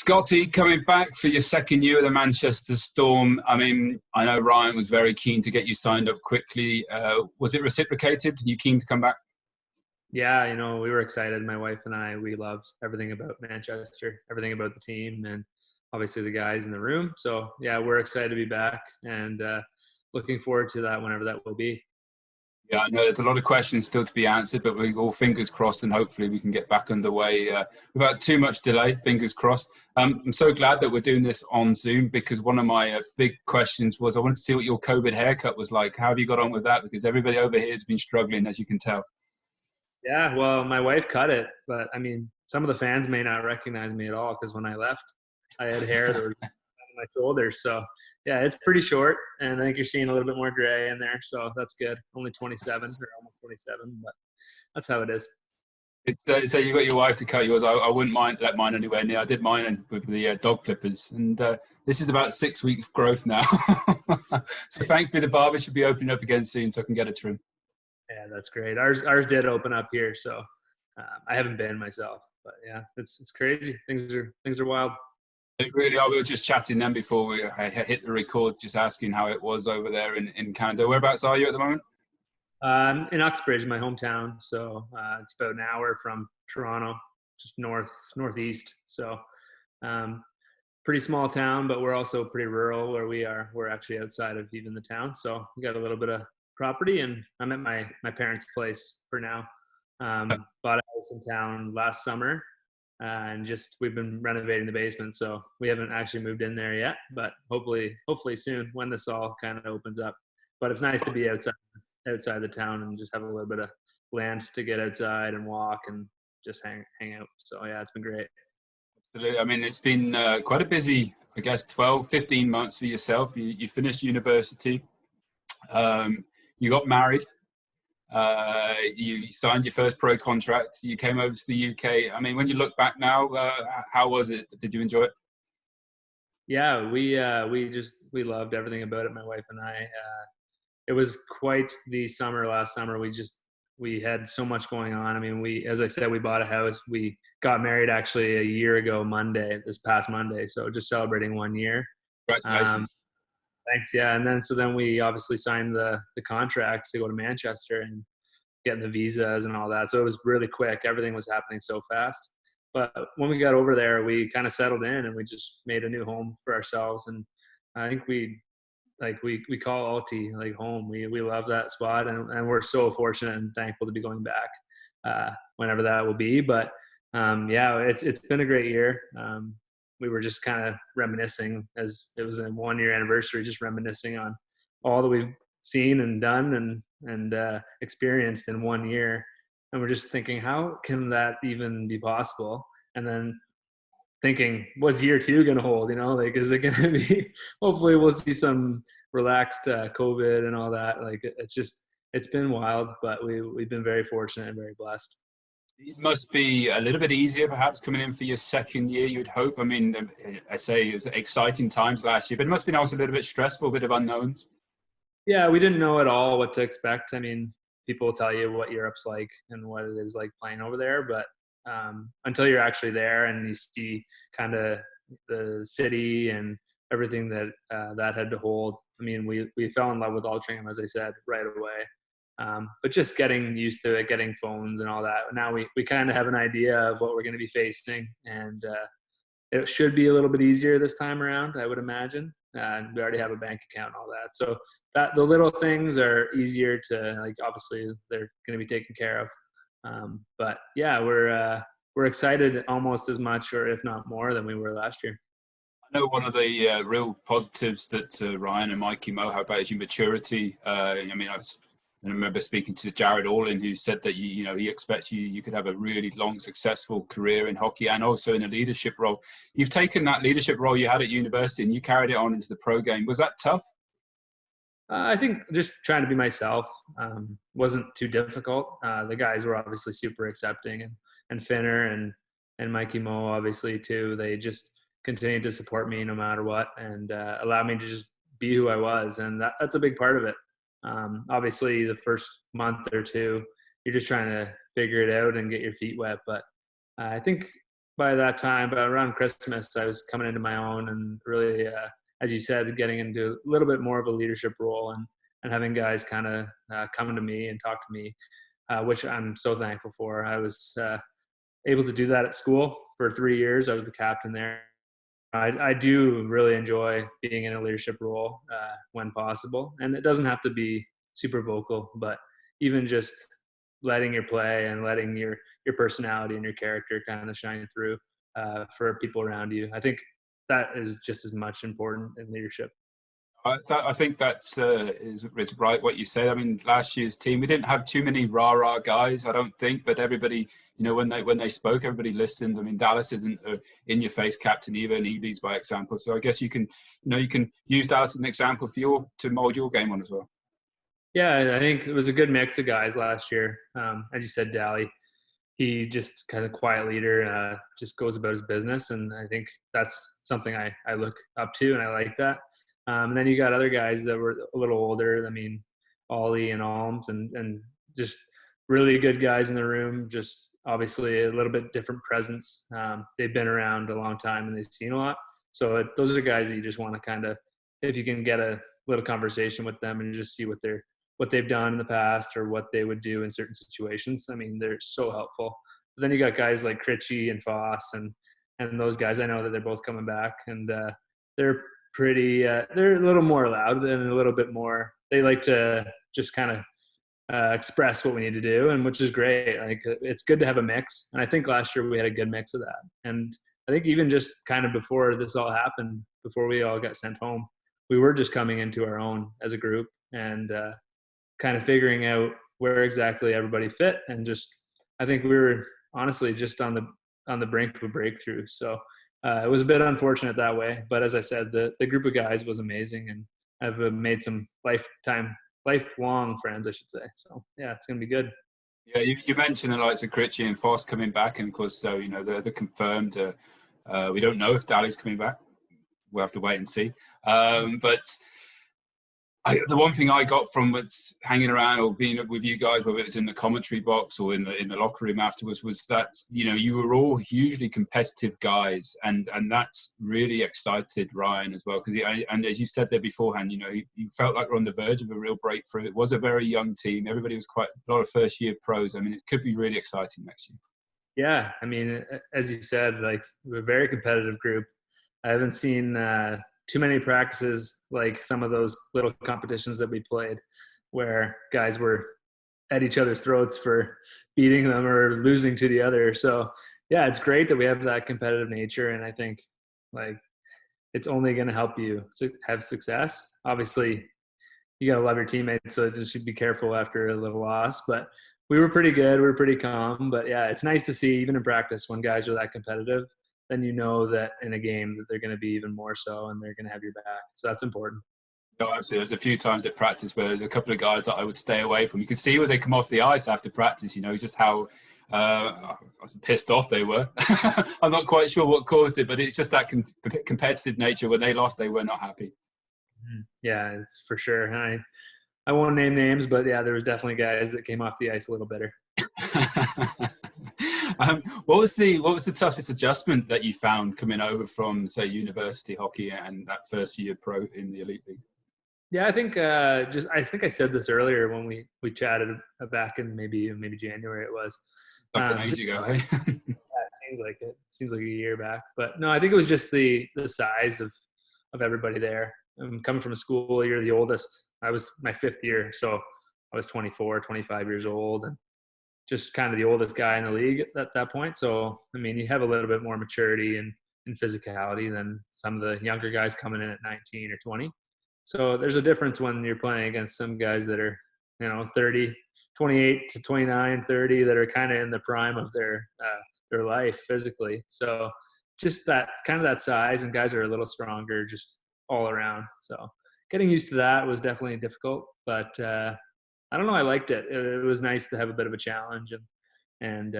Scotty, coming back for your second year at the Manchester Storm. I mean, I know Ryan was very keen to get you signed up quickly. Was it reciprocated? You keen to come back? Yeah, we were excited. My wife and I, we loved everything about Manchester, everything about the team, and obviously the guys in the room. So yeah, we're excited to be back and looking forward to that whenever that will be. Yeah, I know there's a lot of questions still to be answered, but we're all fingers crossed and hopefully we can get back underway without too much delay, fingers crossed. I'm so glad that we're doing this on Zoom because one of my big questions was I wanted to see what your Cobit haircut was like. How have you got on with that? Because everybody over here has been struggling, as you can tell. Yeah, well, my wife cut it, but I mean, some of the fans may not recognize me at all because when I left, I had hair that was on my shoulders. So yeah, it's pretty short, and I think you're seeing a little bit more gray in there, so that's good. Only 27 or almost 27, but that's how it is. So you got your wife to cut yours. I wouldn't mind let mine anywhere near. I did mine with the dog clippers, and this is about 6 weeks growth now. So thankfully the barber should be opening up again soon, so I can get a trim. Yeah, that's great. Ours did open up here, so I haven't been myself, but yeah, it's crazy. Things are wild. It really are. We were just chatting then before we hit the record, just asking how it was over there in Canada. Whereabouts are you at the moment? In Uxbridge, my hometown, so it's about an hour from Toronto, just northeast. So pretty small town, but we're also pretty rural where we are. We're actually outside of even the town, so we got a little bit of property, and I'm at my parents' place for now. Bought a house in town last summer, and just we've been renovating the basement, so we haven't actually moved in there yet, but hopefully soon when this all kind of opens up. But it's nice to be outside the town and just have a little bit of land to get outside and walk and just hang out. So yeah, it's been great. Absolutely. I mean, it's been quite a busy, I guess, 12, 15 months for yourself. You finished university. You got married. You signed your first pro contract. You came over to the UK. I mean, when you look back now, how was it? Did you enjoy it? Yeah, we loved everything about it, my wife and I. It was quite the summer last summer. We had so much going on. I mean, as I said, we bought a house. We got married actually a year ago this past Monday. So just celebrating 1 year. Congratulations. Thanks. Yeah. And then we obviously signed the contract to go to Manchester and getting the visas and all that. So it was really quick. Everything was happening so fast. But when we got over there, we kind of settled in and we just made a new home for ourselves. And I think we call Alti like home. We love that spot, and we're so fortunate and thankful to be going back whenever that will be. But yeah, it's been a great year. We were just kind of reminiscing as it was a 1 year anniversary, just reminiscing on all that we've seen and done and experienced in 1 year. And we're just thinking, how can that even be possible? And then thinking, what's year two going to hold? Like, is it going to be, hopefully we'll see some relaxed COVID and all that. Like, it's been wild, but we've been very fortunate and very blessed. It must be a little bit easier, perhaps, coming in for your second year, you'd hope. I mean, I say it was exciting times last year, but it must have been also a little bit stressful, a bit of unknowns. Yeah, we didn't know at all what to expect. I mean, people tell you what Europe's like and what it is like playing over there, but until you're actually there and you see kind of the city and everything that that had to hold. I mean, we fell in love with Altrincham, as I said, right away. But just getting used to it, getting phones and all that. Now we kind of have an idea of what we're going to be facing, and it should be a little bit easier this time around, I would imagine. And we already have a bank account and all that. So that the little things are easier to, like, obviously they're going to be taken care of. But yeah, we're excited almost as much, or if not more, than we were last year. I know one of the real positives that Ryan and Mikey Mo have about is your maturity. I mean, I remember speaking to Jared Orlin, who said that he expects you could have a really long, successful career in hockey and also in a leadership role. You've taken that leadership role you had at university and you carried it on into the pro game. Was that tough? I think just trying to be myself wasn't too difficult. The guys were obviously super accepting, and Finner and Mikey Mo obviously too. They just continued to support me no matter what, and allow me to just be who I was, and that's a big part of it. Obviously, the first month or two, you're just trying to figure it out and get your feet wet. But I think by that time, but around Christmas, I was coming into my own and really, as you said, getting into a little bit more of a leadership role and having guys kind of come to me and talk to me, which I'm so thankful for. I was able to do that at school for 3 years. I was the captain there. I do really enjoy being in a leadership role when possible, and it doesn't have to be super vocal, but even just letting your play and letting your personality and your character kind of shine through for people around you. I think that is just as much important in leadership. So I think that's is right what you said. I mean, last year's team, we didn't have too many rah-rah guys, I don't think, but everybody, you know, when they spoke, everybody listened. I mean, Dallas isn't an in-your-face captain either, and he leads by example. So I guess you can use Dallas as an example for to mold your game on as well. Yeah, I think it was a good mix of guys last year. As you said, Dally, he just kind of quiet leader, just goes about his business, and I think that's something I look up to, and I like that. And then you got other guys that were a little older. I mean, Ollie and Alms, and just really good guys in the room. Just obviously a little bit different presence. They've been around a long time and they've seen a lot. So those are guys that you just want to kind of, if you can get a little conversation with them and just see what they've done in the past or what they would do in certain situations. I mean, they're so helpful. But then you got guys like Critchie and Foss and those guys. I know that they're both coming back, and they're pretty they're a little more loud and a little bit more, they like to just kind of express what we need to do, and which is great. Like, it's good to have a mix, and I think last year we had a good mix of that. And I think even just kind of before this all happened, before we all got sent home, we were just coming into our own as a group and kind of figuring out where exactly everybody fit. And just, I think we were honestly just on the brink of a breakthrough. So it was a bit unfortunate that way, but as I said, the group of guys was amazing, and I've made some lifelong friends, I should say. So yeah, it's gonna be good. Yeah, you mentioned the likes of Critchie and Foss coming back, and of course, so you know they're confirmed. We don't know if Dally's coming back. We'll have to wait and see. But the one thing I got from what's hanging around or being with you guys, whether it's in the commentary box or in the locker room afterwards, was that, you know, you were all hugely competitive guys, and that's really excited Ryan as well, because and as you said there beforehand, you know, you felt like we're on the verge of a real breakthrough. It was a very young team. Everybody was quite a lot of first year pros. I mean, it could be really exciting next year. Yeah, I mean, as you said, like, we're a very competitive group. I haven't seen too many practices like some of those little competitions that we played where guys were at each other's throats for beating them or losing to the other. So yeah, it's great that we have that competitive nature, and I think, like, it's only going to help you have success. Obviously you got to love your teammates, so just should be careful after a little loss, but we were pretty good. We were pretty calm, but yeah, it's nice to see even in practice when guys are that competitive, then you know that in a game that they're going to be even more so, and they're going to have your back. So that's important. No, absolutely. There's a few times at practice where there's a couple of guys that I would stay away from. You can see when they come off the ice after practice, you know, just how I was pissed off they were. I'm not quite sure what caused it, but it's just that competitive nature. When they lost, they were not happy. Yeah, it's for sure. And I won't name names, but yeah, there was definitely guys that came off the ice a little bitter. What was the toughest adjustment that you found coming over from, say, university hockey and that first year pro in the elite league? Yeah, I think I think I said this earlier when we chatted back in maybe January it was. Like an age ago, eh? Yeah, it seems like it. Seems like a year back, but no, I think it was just the size of everybody there. Coming from a school, you're the oldest. I was my fifth year, so I was 24, 25 years old, and just kind of the oldest guy in the league at that point. So, I mean, you have a little bit more maturity and physicality than some of the younger guys coming in at 19 or 20. So there's a difference when you're playing against some guys that are, you know, 30, 28 to 29, 30, that are kind of in the prime of their life physically. So just that kind of that size, and guys are a little stronger just all around. So getting used to that was definitely difficult, but I don't know. I liked it. It was nice to have a bit of a challenge, and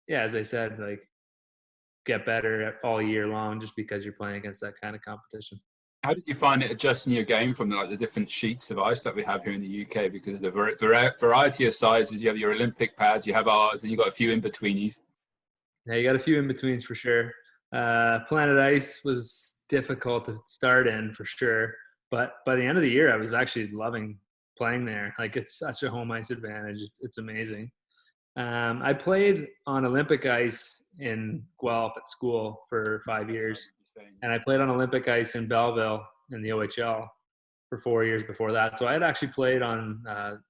yeah, as I said, like, get better all year long just because you're playing against that kind of competition. How did you find it adjusting your game from the different sheets of ice that we have here in the UK? Because the variety of sizes, you have your Olympic pads, you have ours, and you've got a few in between you. Yeah, you got a few in betweens for sure. Planet Ice was difficult to start in for sure, but by the end of the year, I was actually loving playing there. Like it's such a home ice advantage. It's amazing. I played on Olympic ice in Guelph at school for 5 years, and I played on Olympic ice in Belleville in the OHL for 4 years before that. So I had actually played on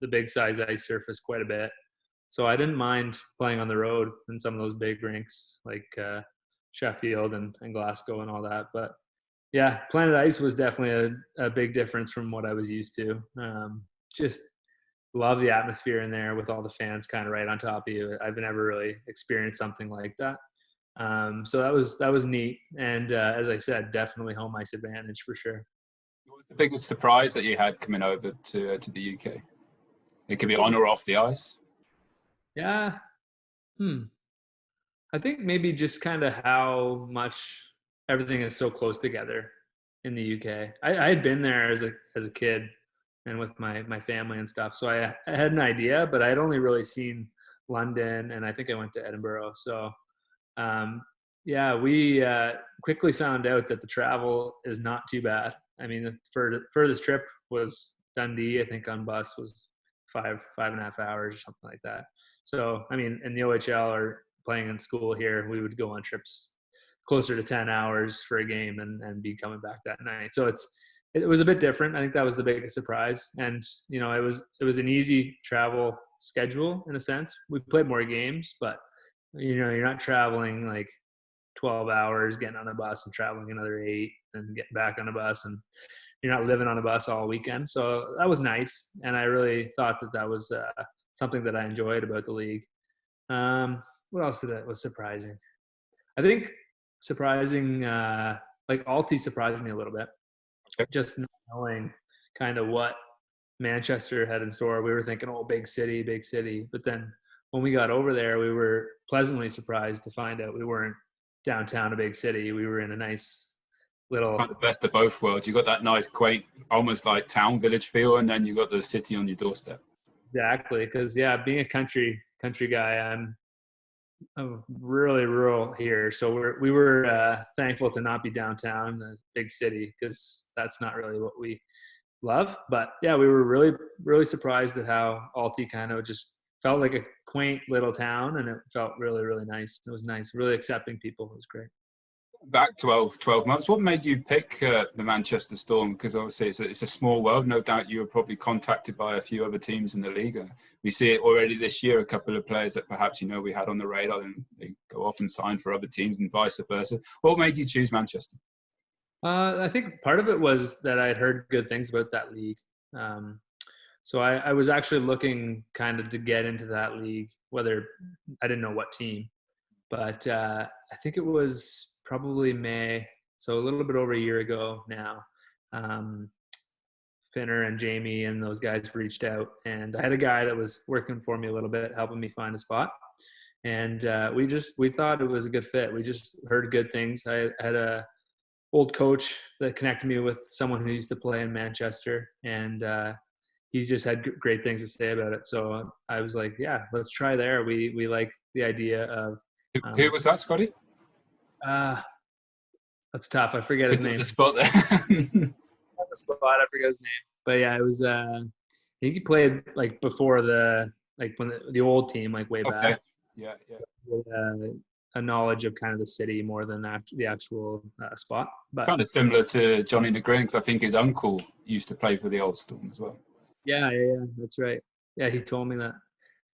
the big size ice surface quite a bit. So I didn't mind playing on the road in some of those big rinks like Sheffield and Glasgow and all that. But yeah, Planet Ice was definitely a big difference from what I was used to. Just love the atmosphere in there with all the fans kind of right on top of you. I've never really experienced something like that. So that was neat. And as I said, definitely home ice advantage for sure. What was the biggest surprise that you had coming over to the UK? It could be on or off the ice. Yeah. I think maybe just kind of how much everything is so close together in the UK. I had been there as a kid and with my family and stuff, so I had an idea, but I had only really seen London, and I think I went to Edinburgh. So um, yeah, we quickly found out that the travel is not too bad. I mean, the furthest trip was Dundee. I think on bus was 5.5 hours or something like that. So I mean, in the OHL or playing in school here, we would go on trips closer to 10 hours for a game and be coming back that night. So it was a bit different. I think that was the biggest surprise. And, you know, it was an easy travel schedule in a sense. We played more games, but, you know, you're not traveling like 12 hours, getting on a bus and traveling another 8 and getting back on a bus, and you're not living on a bus all weekend. So that was nice. And I really thought that was something that I enjoyed about the league. What else was surprising? I think surprising, like Alti surprised me a little bit. Okay. Just not knowing kind of what Manchester had in store. We were thinking, oh, big city, big city. But then when we got over there, we were pleasantly surprised to find out we weren't downtown a big city. We were in a nice little. Kind of the best of both worlds. You got that nice, quaint, almost like town village feel, and then you got the city on your doorstep. Exactly, because yeah, being a country guy, I'm really rural here, so we were thankful to not be downtown, a big city, because that's not really what we love. But yeah, we were really surprised at how Alti kind of just felt like a quaint little town, and it felt really nice. It was nice, really accepting people. It was great. Back 12 months. What made you pick the Manchester Storm? Because obviously it's a small world. No doubt you were probably contacted by a few other teams in the league. We see it already this year, a couple of players that perhaps, you know, we had on the radar and they go off and sign for other teams and vice versa. What made you choose Manchester? I think part of it was that I had heard good things about that league. So I was actually looking kind of to get into that league, whether I didn't know what team, but I think it was probably May, so a little bit over a year ago now. Finner and Jamie and those guys reached out, and I had a guy that was working for me a little bit, helping me find a spot. And we thought it was a good fit. We just heard good things. I had a old coach that connected me with someone who used to play in Manchester, and he's just had great things to say about it. So I was like, yeah, let's try there. We like the idea of. Who was that, Scotty? That's tough. I forget his name. The spot there. On the spot, I forget his name. But yeah, it was. I think he played like before when the old team, like way back. Yeah. With, a knowledge of kind of the city more than the actual spot. But kind of similar to Johnny Negrin, because I think his uncle used to play for the Old Storm as well. Yeah, that's right. Yeah, he told me that.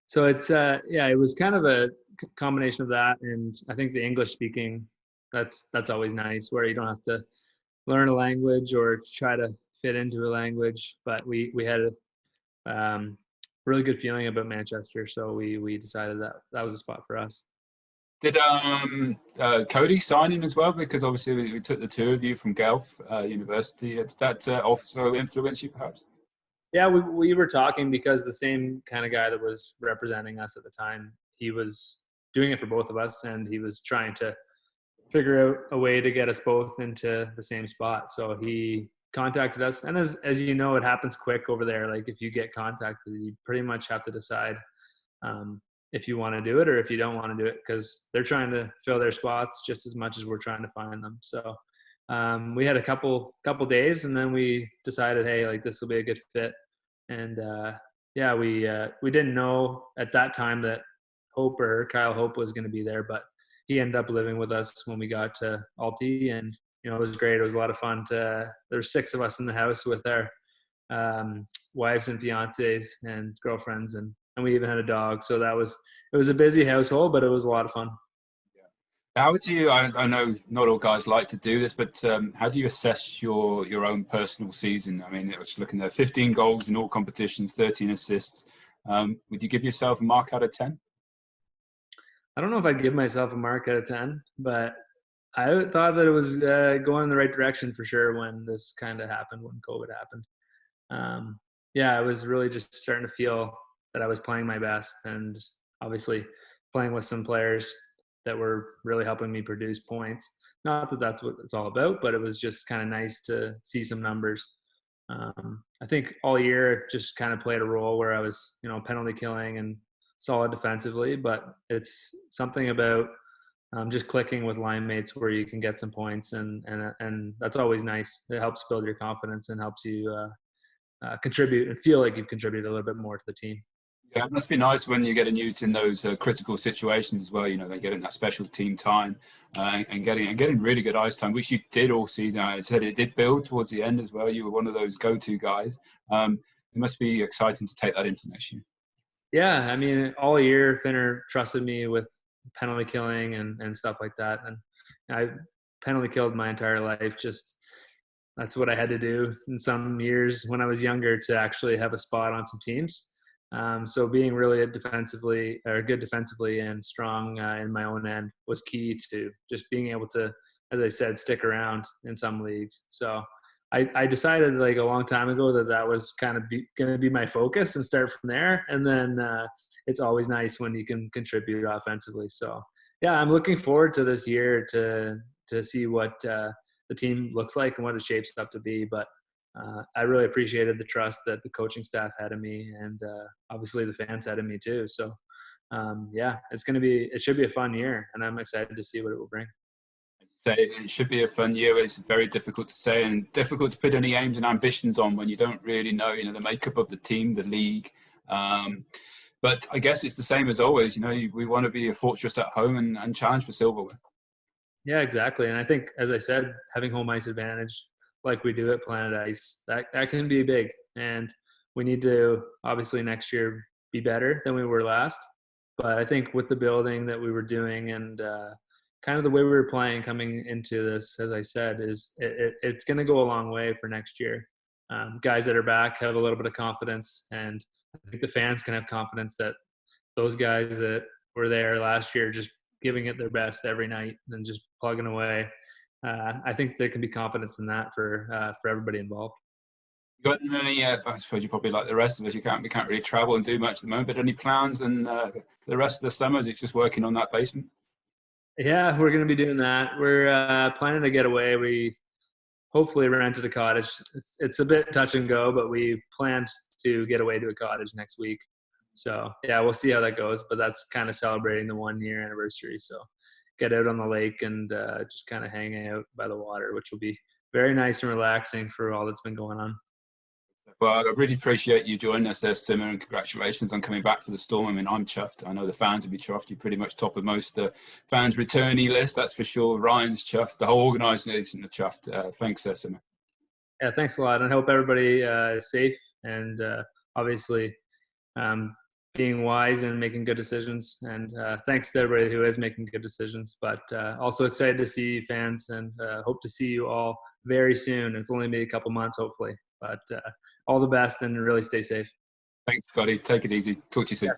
So it's it was kind of a combination of that, and I think the English speaking, that's always nice, where you don't have to learn a language or try to fit into a language. But we had a really good feeling about Manchester, so we decided that was a spot for us. Did Cody sign in as well? Because obviously we took the two of you from Guelph University. Did that also influence you, perhaps? Yeah, we were talking, because the same kind of guy that was representing us at the time, he was doing it for both of us, and he was trying to figure out a way to get us both into the same spot. So he contacted us, and as you know, it happens quick over there. Like if you get contacted, you pretty much have to decide if you want to do it or if you don't want to do it, because they're trying to fill their spots just as much as we're trying to find them. So we had a couple days, and then we decided, hey, like this will be a good fit. And yeah, we didn't know at that time that Kyle Hope was going to be there, but he ended up living with us when we got to Alti, and it was great. It was a lot of fun. There's 6 of us in the house with our wives and fiancés and girlfriends, and we even had a dog. So it was a busy household, but it was a lot of fun. How would you, I know not all guys like to do this, but how do you assess your own personal season? I mean, I was looking at 15 goals in all competitions, 13 assists. Would you give yourself a mark out of 10? I don't know if I'd give myself a mark out of 10, but I thought that it was going in the right direction for sure when this kind of happened, when COVID happened. Yeah, I was really just starting to feel that I was playing my best, and obviously playing with some players that were really helping me produce points. Not that that's what it's all about, but it was just kind of nice to see some numbers. I think all year just kind of played a role where I was, penalty killing and solid defensively, but it's something about just clicking with line mates where you can get some points, and that's always nice. It helps build your confidence and helps you contribute and feel like you've contributed a little bit more to the team. Yeah, it must be nice when you're getting used in those critical situations as well. They're getting that special team time and getting really good ice time, which you did all season. I said it did build towards the end as well. You were one of those go-to guys. It must be exciting to take that into next year. Yeah, I mean, all year Finner trusted me with penalty killing and stuff like that, and I penalty killed my entire life. Just that's what I had to do in some years when I was younger to actually have a spot on some teams. So being really good defensively and strong in my own end was key to just being able to, as I said, stick around in some leagues. So I decided like a long time ago that was kind of going to be my focus and start from there. And then it's always nice when you can contribute offensively. So yeah, I'm looking forward to this year to see what the team looks like and what it shapes up to be. But I really appreciated the trust that the coaching staff had in me, and obviously the fans had in me too. So yeah, it should be a fun year, and I'm excited to see what it will bring. It should be a fun year. It's very difficult to say and difficult to put any aims and ambitions on when you don't really know, the makeup of the team, the league. But I guess it's the same as always. We want to be a fortress at home and challenge for silverware. Yeah, exactly. And I think, as I said, having home ice advantage like we do at Planet Ice, that can be big. And we need to, obviously, next year be better than we were last. But I think with the building that we were doing and kind of the way we were playing coming into this, as I said, it's going to go a long way for next year. Guys that are back have a little bit of confidence, and I think the fans can have confidence that those guys that were there last year just giving it their best every night and just plugging away. I think there can be confidence in that for everybody involved. You got any? I suppose you probably like the rest of us. We can't really travel and do much at the moment. But any plans and the rest of the summer? Is it just working on that basement? Yeah, we're going to be doing that. We're planning to get away. We hopefully rented a cottage. It's a bit touch and go, but we planned to get away to a cottage next week. So yeah, we'll see how that goes. But that's kind of celebrating the 1-year anniversary. So get out on the lake and just kind of hang out by the water, which will be very nice and relaxing for all that's been going on. Well, I really appreciate you joining us there, Simon, and congratulations on coming back for the Storm. I mean, I'm chuffed. I know the fans will be chuffed. You're pretty much top of most fans' returnee list, that's for sure. Ryan's chuffed. The whole organisation are chuffed. Thanks, Simon. Yeah, thanks a lot. And I hope everybody is safe and obviously being wise and making good decisions. And thanks to everybody who is making good decisions. But also excited to see fans and hope to see you all very soon. It's only maybe a couple months, hopefully. But all the best and really stay safe. Thanks, Scotty. Take it easy. Talk to you soon. Yeah.